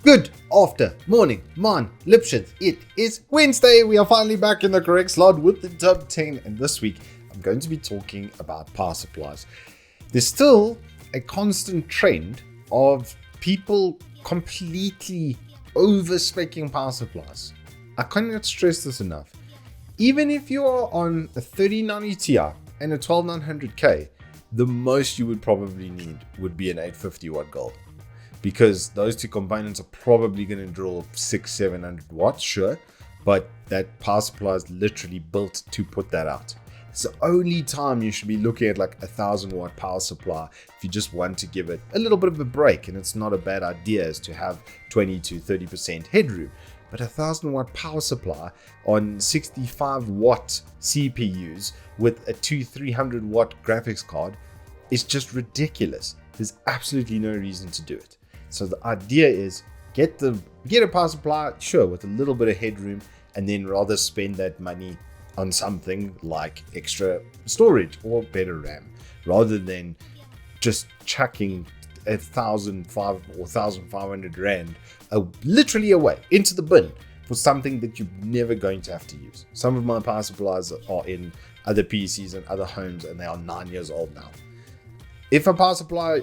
Good after morning, man, Lipshits. It is Wednesday. We are finally back in the correct slot with the top 10. And this week, I'm going to be talking about power supplies. There's still a constant trend of people completely over-speccing power supplies. I cannot stress this enough. Even if you are on a 3090 Ti and a 12900K, the most you would probably need would be an 850 watt gold. Because those two components are probably going to draw 600-700 watts, sure, but that power supply is literally built to put that out. It's the only time you should be looking at like 1000 watt power supply if you just want to give it a little bit of a break, and it's not a bad idea is to have 20 to 30% headroom. But 1000 watt power supply on 65 watt CPUs with a 300 watt graphics card is just ridiculous. There's absolutely no reason to do it. So the idea is get a power supply, sure, with a little bit of headroom, and then rather spend that money on something like extra storage or better RAM, rather than just chucking 1,500 rand literally away into the bin for something that you're never going to have to use. Some of my power supplies are in other PCs and other homes, and they are 9 years old now. If a power supply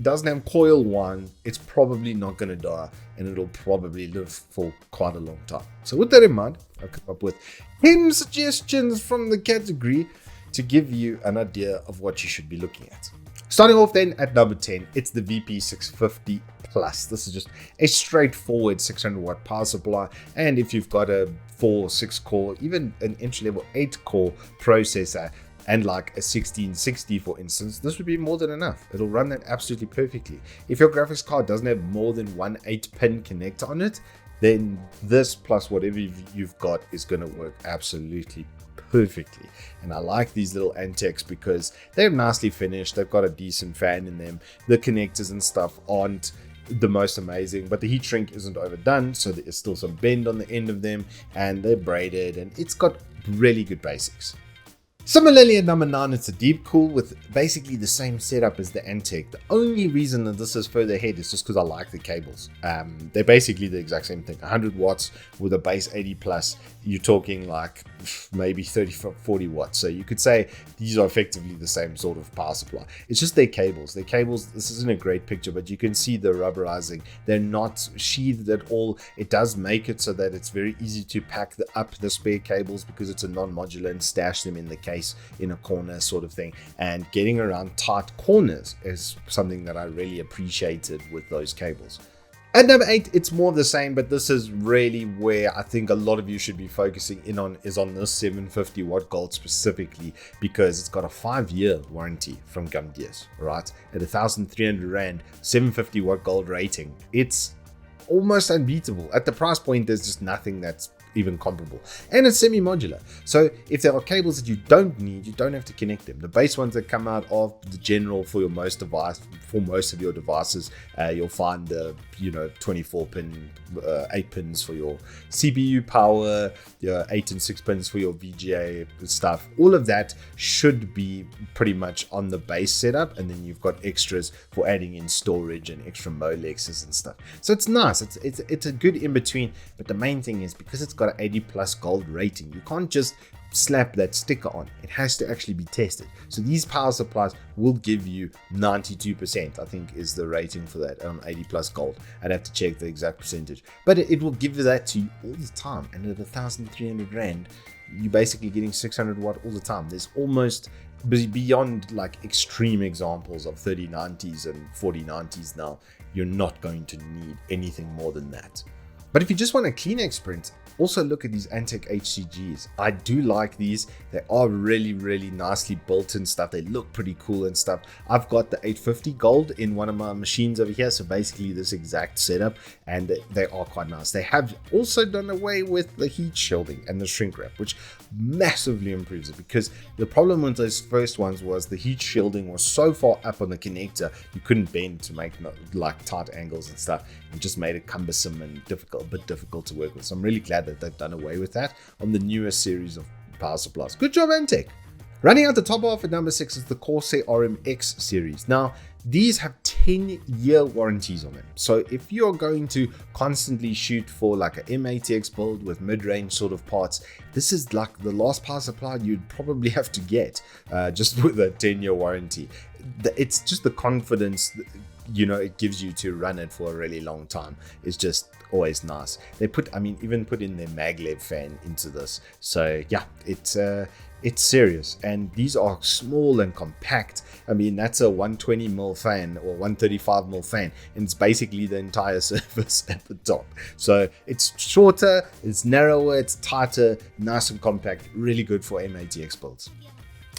doesn't have coil 1, it's probably not going to die, and it'll probably live for quite a long time. So with that in mind, I've come up with 10 suggestions from the category to give you an idea of what you should be looking at. Starting off then at number 10, it's the VP650 Plus. This is just a straightforward 600 watt power supply, and if you've got a 4, 6 core, even an entry-level 8 core processor, and like a 1660 for instance, this would be more than enough. It'll run that absolutely perfectly. If your graphics card doesn't have more than one 8-pin connector on it, then this plus whatever you've got is going to work absolutely perfectly. And I like these little antiques because they're nicely finished. They've got a decent fan in them. The connectors and stuff aren't the most amazing, but the heat shrink isn't overdone, so there is still some bend on the end of them, and they're braided, and it's got really good basics. Similarly, at number 9, it's a deep cool with basically the same setup as the Antec. The only reason that this is further ahead is just because I like the cables. They're basically the exact same thing. 100 watts with a base 80 plus. You're talking like maybe 30-40 watts. So you could say these are effectively the same sort of power supply. It's just their cables. Their cables, this isn't a great picture, but you can see the rubberizing. They're not sheathed at all. It does make it so that it's very easy to pack up the spare cables because it's a non-modular and stash them in the case in a corner sort of thing. And getting around tight corners is something that I really appreciated with those cables. At number 8, it's more of the same, but this is really where I think a lot of you should be focusing in on, is on this 750 watt gold specifically, because it's got a 5-year warranty from Gumgears, right? At 1,300 rand, 750 watt gold rating, it's almost unbeatable. At the price point, there's just nothing that's even comparable, and it's semi-modular, so if there are cables that you don't need, you don't have to connect them. The base ones that come out are the general for most of your devices. You'll find the 24 pin 8 pins for your CPU power, your 8 and 6 pins for your VGA stuff. All of that should be pretty much on the base setup, and then you've got extras for adding in storage and extra Molexes and stuff. So it's nice. It's a good in between, but the main thing is because it's got an 80 plus gold rating, you can't just slap that sticker on. It has to actually be tested. So these power supplies will give you 92%, I think is the rating for that, 80 plus gold. I'd have to check the exact percentage, but it will give you that to you all the time. And at 1,300 rand, you're basically getting 600 watt all the time. There's almost beyond like extreme examples of 3090s and 4090s now, you're not going to need anything more than that. But if you just want a clean experience, also look at these Antec HCGs. I do like these. They are really, really nicely built and stuff. They look pretty cool and stuff. I've got the 850 gold in one of my machines over here. So basically this exact setup, and they are quite nice. They have also done away with the heat shielding and the shrink wrap, which massively improves it, because the problem with those first ones was the heat shielding was so far up on the connector, you couldn't bend to make like tight angles and stuff. It just made it cumbersome and a bit difficult to work with. So I'm really glad that they've done away with that on the newest series of power supplies. Good job, Antec. Running out the top half at number 6 is the Corsair RMX series. Now, these have 10-year warranties on them. So if you're going to constantly shoot for like a M80X build with mid-range sort of parts, this is like the last power supply you'd probably have to get just with a 10-year warranty. It's just the confidence it gives you to run it for a really long time. It's just always nice. They even put in their maglev fan into this. So yeah, it's serious, and these are small and compact. I mean, that's a 120mm fan or 135mm fan, and it's basically the entire surface at the top. So it's shorter, it's narrower, it's tighter, nice and compact, really good for M80X builds.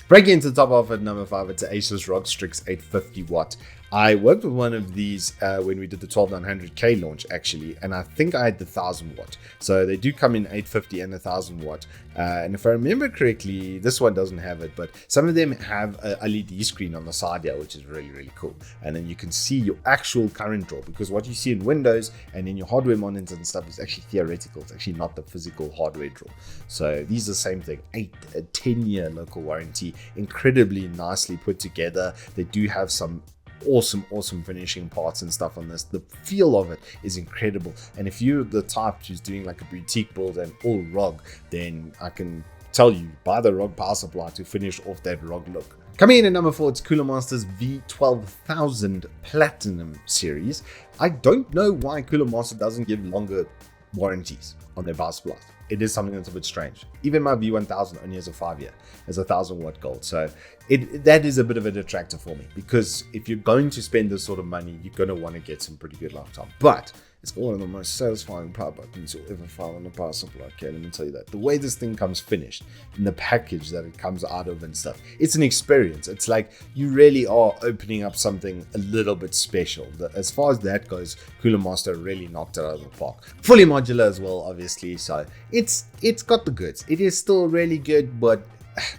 Breaking into the top half at number 5, it's an Asus ROG Strix 850 watt. I worked with one of these when we did the 12900K launch actually, and I think I had the 1000 watt. So they do come in 850 and 1000 watt. And if I remember correctly, this one doesn't have it, but some of them have a LED screen on the side here, which is really, really cool. And then you can see your actual current draw, because what you see in Windows and in your hardware monitors and stuff is actually theoretical. It's actually not the physical hardware draw. So these are the same thing, a 10-year local warranty, incredibly nicely put together. They do have some awesome finishing parts and stuff on this. The feel of it is incredible, and if you're the type who's doing like a boutique build and all ROG, then I can tell you, buy the ROG power supply to finish off that ROG look. Coming in at number 4, it's Cooler Master's V12000 Platinum series. I don't know why Cooler Master doesn't give longer warranties on their power supplies. It is something that's a bit strange. Even my V1000 only has a 5-year, has a 1000 watt gold. So that is a bit of a detractor for me, because if you're going to spend this sort of money, you're going to want to get some pretty good lifetime. But it's one of the most satisfying power buttons you'll ever find on a power supply. Okay, let me tell you that. The way this thing comes finished, and the package that it comes out of and stuff, it's an experience. It's like you really are opening up something a little bit special. As far as that goes, Cooler Master really knocked it out of the park. Fully modular as well, obviously. So it's got the goods. It is still really good, but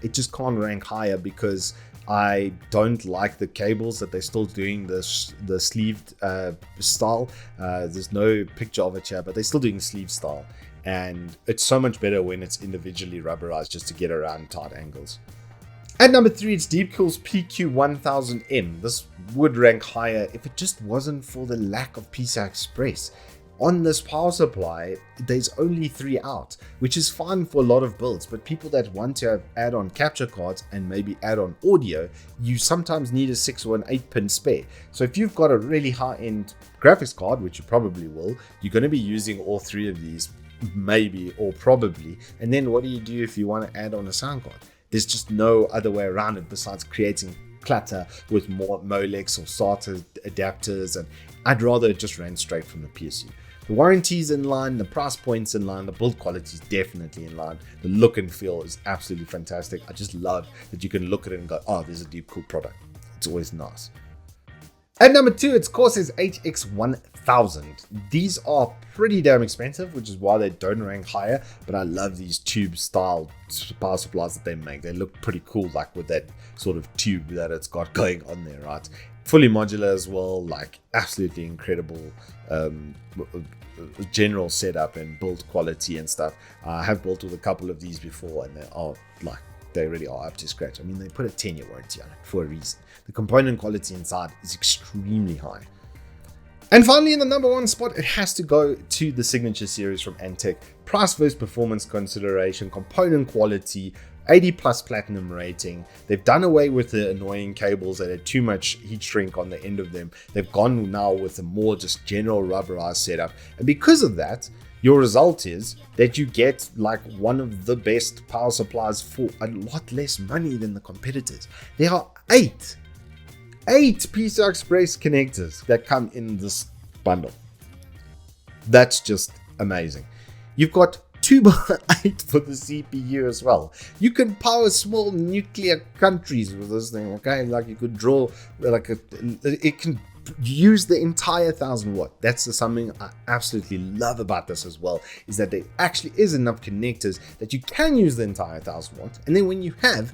it just can't rank higher because I don't like the cables that they're still doing the sleeved style. There's no picture of it here, but they're still doing sleeve style, and it's so much better when it's individually rubberized just to get around tight angles. At number 3, it's Deepcool's PQ1000M. This would rank higher if it just wasn't for the lack of PCI Express. On this power supply, there's only 3 out, which is fine for a lot of builds, but people that want to have add-on capture cards and maybe add-on audio, you sometimes need a 6 or an 8-pin spare. So if you've got a really high-end graphics card, which you probably will, you're going to be using all 3 of these, maybe or probably. And then what do you do if you want to add on a sound card? There's just no other way around it besides creating clutter with more Molex or SATA adapters, and I'd rather it just ran straight from the PSU. The warranty's in line, the price point's in line, the build quality's definitely in line. The look and feel is absolutely fantastic. I just love that you can look at it and go, oh, there's a Deepcool product. It's always nice. At number 2, it's Corsair's HX1000. These are pretty damn expensive, which is why they don't rank higher, but I love these tube style power supplies that they make. They look pretty cool, like with that sort of tube that it's got going on there, right? Fully modular as well, like absolutely incredible general setup and build quality and stuff. I have built with a couple of these before, and they really are up to scratch. I mean, they put a 10-year warranty on it for a reason. The component quality inside is extremely high. And finally, in the number 1 spot, it has to go to the Signature series from Antec. Price versus performance consideration, component quality, 80 plus platinum rating. They've done away with the annoying cables that had too much heat shrink on the end of them. They've gone now with a more just general rubberized setup. And because of that, your result is that you get like one of the best power supplies for a lot less money than the competitors. There are 8 PCI Express connectors that come in this bundle. That's just amazing. You've got 2x8 for the CPU as well. You can power small nuclear countries with this thing, okay? Like you could draw it can use the entire 1000 watt. That's something I absolutely love about this as well, is that there actually is enough connectors that you can use the entire 1000 watt. And then when you can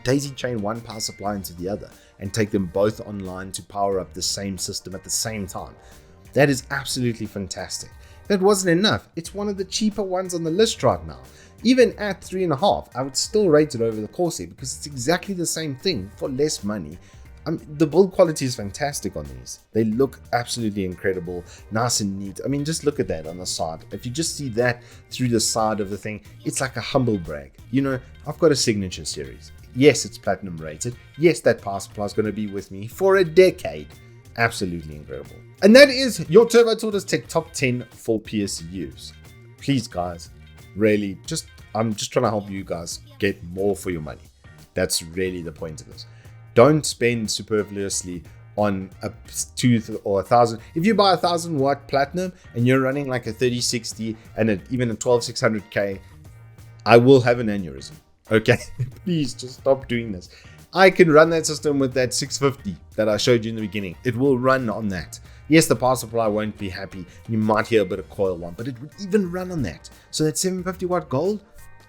daisy chain one power supply into the other and take them both online to power up the same system at the same time. That is absolutely fantastic. That wasn't enough. It's one of the cheaper ones on the list right now. Even at 3.5, I would still rate it over the Corsair because it's exactly the same thing for less money. The build quality is fantastic on these. They look absolutely incredible, nice and neat. I mean, just look at that on the side. If you just see that through the side of the thing, it's like a humble brag. You know, I've got a signature series. Yes, it's platinum rated. Yes, that power supply is going to be with me for a decade. Absolutely incredible. And that is your Turbo Tortoise Tech top 10 for PSUs. Please, guys, really, I'm just trying to help you guys get more for your money. That's really the point of this. Don't spend superfluously on a 2,000 or 1,000. If you buy a 1,000 watt platinum and you're running like a 3060 and even a 12600K, I will have an aneurysm. Okay, please just stop doing this. I can run that system with that 650 that I showed you in the beginning. It will run on that. Yes, the power supply won't be happy. You might hear a bit of coil one, but it would even run on that. So that 750 watt gold,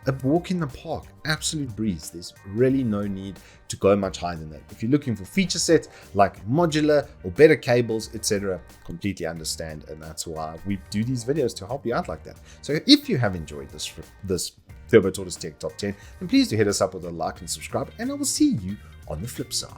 a walk in the park, absolute breeze. There's really no need to go much higher than that. If you're looking for feature sets like modular or better cables, etc., completely understand, and that's why we do these videos, to help you out like that. So if you have enjoyed this Turbo Tortoise Tech Top 10, then please do hit us up with a like and subscribe, and I will see you on the flip side.